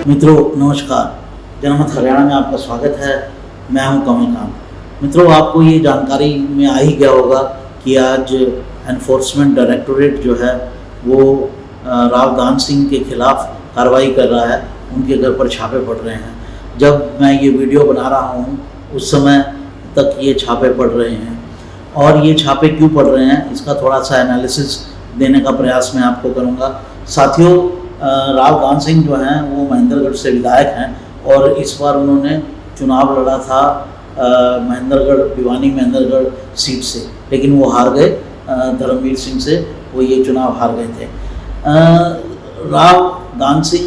मित्रों नमस्कार। जनमत हरियाणा में आपका स्वागत है। मैं हूं कमलकांत। मित्रों, आपको ये जानकारी में आ ही गया होगा कि आज एनफोर्समेंट डायरेक्टोरेट जो है वो राव दान सिंह के खिलाफ कार्रवाई कर रहा है। उनके घर पर छापे पड़ रहे हैं। जब मैं ये वीडियो बना रहा हूँ उस समय तक ये छापे पड़ रहे हैं। और ये छापे क्यों पड़ रहे हैं इसका थोड़ा सा एनालिसिस देने का प्रयास मैं आपको करूँगा। साथियों, राव दान सिंह जो हैं वो महेंद्रगढ़ से विधायक हैं और इस बार उन्होंने चुनाव लड़ा था भिवानी महेंद्रगढ़ सीट से, लेकिन वो हार गए। धर्मवीर सिंह से वो ये चुनाव हार गए थे। राव दान सिंह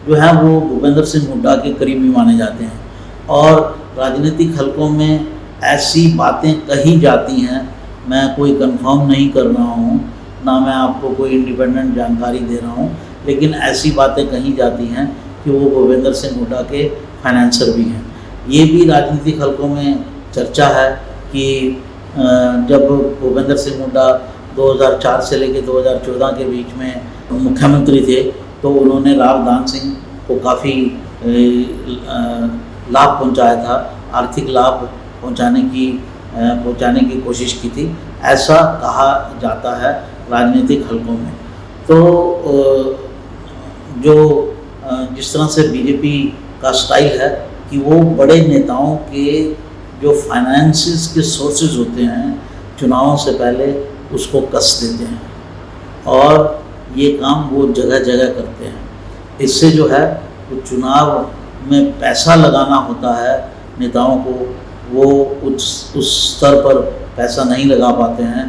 जो है वो भूपेंद्र सिंह हुड्डा के करीबी माने जाते हैं और राजनीतिक हलकों में ऐसी बातें कही जाती हैं, मैं कोई कंफर्म नहीं कर रहा हूँ, ना मैं आपको कोई इंडिपेंडेंट जानकारी दे रहा हूँ, लेकिन ऐसी बातें कही जाती हैं कि वो भूपेंद्र सिंह हुड्डा के फाइनेंसर भी हैं। ये भी राजनीतिक हलकों में चर्चा है कि जब भूपेंद्र सिंह हुड्डा 2004 से लेकर 2014 के बीच में मुख्यमंत्री थे तो उन्होंने राव दान सिंह को काफ़ी लाभ पहुंचाया था, आर्थिक लाभ पहुंचाने की कोशिश की थी, ऐसा कहा जाता है राजनीतिक हलकों में। तो जिस तरह से बीजेपी का स्टाइल है कि वो बड़े नेताओं के जो फाइनेंसिस के सोर्सेज होते हैं चुनावों से पहले उसको कस देते हैं और ये काम वो जगह जगह करते हैं। इससे जो है वो चुनाव में पैसा लगाना होता है नेताओं को, वो उस स्तर पर पैसा नहीं लगा पाते हैं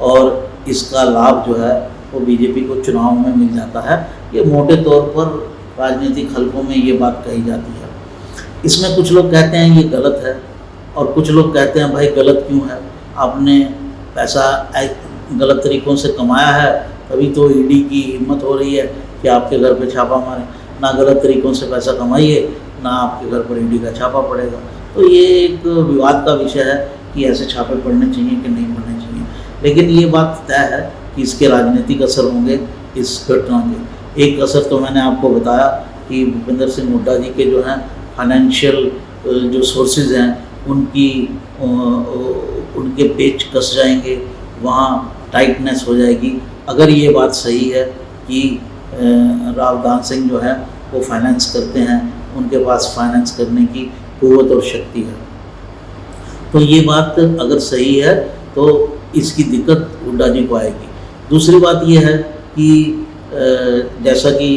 और इसका लाभ जो है वो बीजेपी को चुनाव में मिल जाता है। ये मोटे तौर पर राजनीतिक हलकों में ये बात कही जाती है। इसमें कुछ लोग कहते हैं ये गलत है और कुछ लोग कहते हैं भाई गलत क्यों है, आपने पैसा गलत तरीक़ों से कमाया है तभी तो ईडी की हिम्मत हो रही है कि आपके घर पे छापा मारे। ना गलत तरीक़ों से पैसा कमाइए ना आपके घर पर ईडी का छापा पड़ेगा। तो ये एक विवाद का विषय है कि ऐसे छापे पड़ने चाहिए कि नहीं पड़ने चाहिए, लेकिन ये बात तय है कि इसके राजनीतिक असर होंगे इस घटना के। एक असर तो मैंने आपको बताया कि भूपेंद्र सिंह हुड्डा जी के जो हैं फाइनेंशियल जो सोर्सेज हैं उनके पेच कस जाएंगे, वहाँ टाइटनेस हो जाएगी। अगर ये बात सही है कि राव दान सिंह जो है वो फाइनेंस करते हैं, उनके पास फाइनेंस करने की कुव्वत और शक्ति है, तो ये बात अगर सही है तो इसकी दिक्कत हुड्डा जी को आएगी। दूसरी बात ये है कि जैसा कि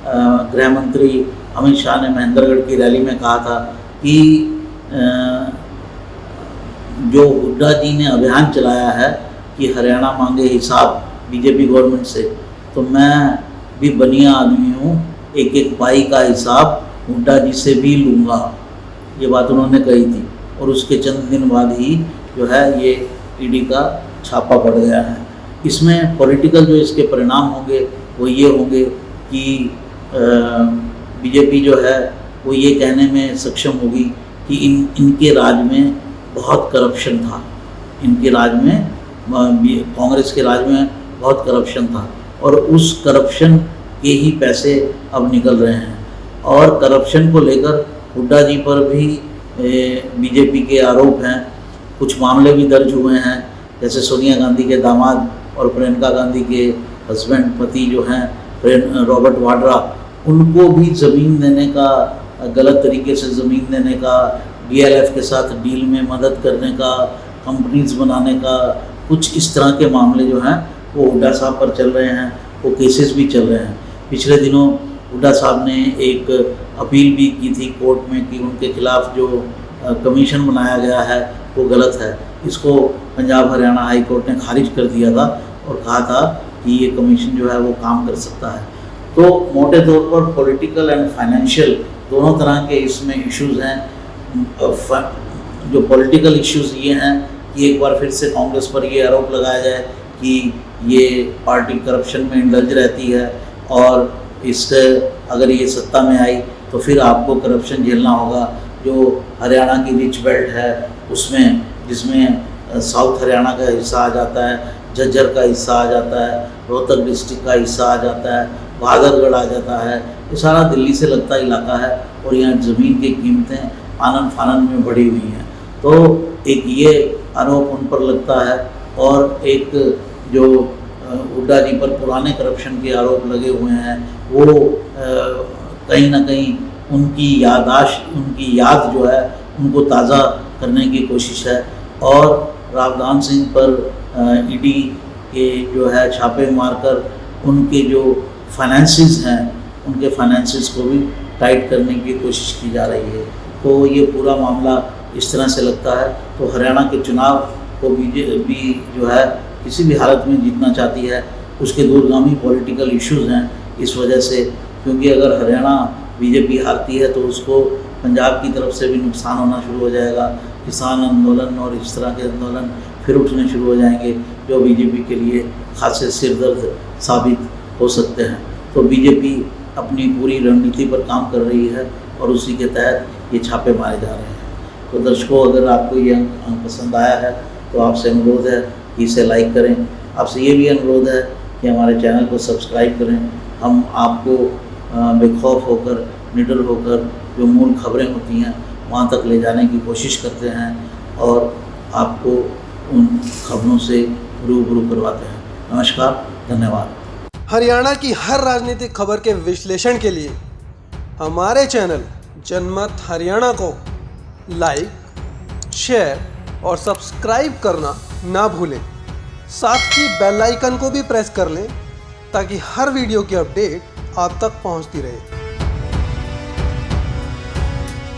गृह मंत्री अमित शाह ने महेंद्रगढ़ की रैली में कहा था कि जो हुड्डा जी ने अभियान चलाया है कि हरियाणा मांगे हिसाब बीजेपी गवर्नमेंट से, तो मैं भी बनिया आदमी हूँ, एक एक पाई का हिसाब हुड्डा जी से भी लूँगा, ये बात उन्होंने कही थी। और उसके चंद दिन बाद ही जो है ये ईडी का छापा पड़ गया है। इसमें पॉलिटिकल जो इसके परिणाम होंगे वो ये होंगे कि बीजेपी जो है वो ये कहने में सक्षम होगी कि इनके राज में बहुत करप्शन था, इनके राज में कांग्रेस के राज में बहुत करप्शन था और उस करप्शन के ही पैसे अब निकल रहे हैं। और करप्शन को लेकर हुड्डा जी पर भी बीजेपी के आरोप हैं, कुछ मामले भी दर्ज हुए हैं, जैसे सोनिया गांधी के दामाद और प्रियंका गांधी के हस्बैंड पति जो हैं रॉबर्ट वाड्रा, उनको भी ज़मीन देने का, गलत तरीके से ज़मीन देने का, डीएलएफ के साथ डील में मदद करने का, कंपनीज बनाने का, कुछ इस तरह के मामले जो हैं वो हुड्डा साहब पर चल रहे हैं, वो केसेस भी चल रहे हैं। पिछले दिनों हुड्डा साहब ने एक अपील भी की थी कोर्ट में कि उनके खिलाफ जो कमीशन बनाया गया है वो गलत है। इसको पंजाब हरियाणा हाई कोर्ट ने खारिज कर दिया था और कहा था कि ये कमीशन जो है वो काम कर सकता है। तो मोटे तौर पर पॉलिटिकल एंड फाइनेंशियल दोनों तरह के इसमें इश्यूज़ हैं। जो पॉलिटिकल इश्यूज़ ये हैं कि एक बार फिर से कांग्रेस पर ये आरोप लगाया जाए कि ये पार्टी करप्शन में इंडल्ज रहती है और इससे अगर ये सत्ता में आई तो फिर आपको करप्शन झेलना होगा। जो हरियाणा की रिच बेल्ट है उसमें, जिसमें साउथ हरियाणा का हिस्सा आ जाता है, झज्जर का हिस्सा आ जाता है, रोहतक डिस्ट्रिक्ट का हिस्सा आ जाता है, बहादुरगढ़ आ जाता है, ये सारा दिल्ली से लगता इलाका है और यहाँ ज़मीन की कीमतें आनन फानन में बढ़ी हुई हैं। तो एक ये आरोप उन पर लगता है और एक जो हुड्डा जी पर पुराने करप्शन के आरोप लगे हुए हैं, वो कहीं ना कहीं उनकी यादाश्त, उनकी याद जो है उनको ताज़ा करने की कोशिश है। और रावदान सिंह पर ईडी के जो है छापे मारकर उनके जो फाइनेंसेस हैं, उनके फाइनेंसेस को भी टाइट करने की कोशिश की जा रही है। तो ये पूरा मामला इस तरह से लगता है। तो हरियाणा के चुनाव को बीजेपी जो है किसी भी हालत में जीतना चाहती है, उसके दूरगामी पॉलिटिकल इश्यूज हैं इस वजह से, क्योंकि अगर हरियाणा बीजेपी हारती है तो उसको पंजाब की तरफ से भी नुकसान होना शुरू हो जाएगा। किसान आंदोलन और इस तरह के आंदोलन फिर उठने शुरू हो जाएंगे, जो बीजेपी के लिए खासे सिरदर्द साबित हो सकते हैं। तो बीजेपी अपनी पूरी रणनीति पर काम कर रही है और उसी के तहत ये छापे मारे जा रहे हैं। तो दर्शकों, अगर आपको ये अंक पसंद आया है तो आपसे अनुरोध है कि इसे लाइक करें। आपसे ये भी अनुरोध है कि हमारे चैनल को सब्सक्राइब करें। हम आपको बेखौफ होकर, निडर होकर जो मूल खबरें होती हैं वहाँ तक ले जाने की कोशिश करते हैं और आपको उन खबरों से रूबरू करवाते हैं। नमस्कार, धन्यवाद। हरियाणा की हर राजनीतिक खबर के विश्लेषण के लिए हमारे चैनल जनमत हरियाणा को लाइक, शेयर और सब्सक्राइब करना ना भूलें। साथ ही बेल आइकन को भी प्रेस कर लें ताकि हर वीडियो की अपडेट आप तक पहुंचती रहे।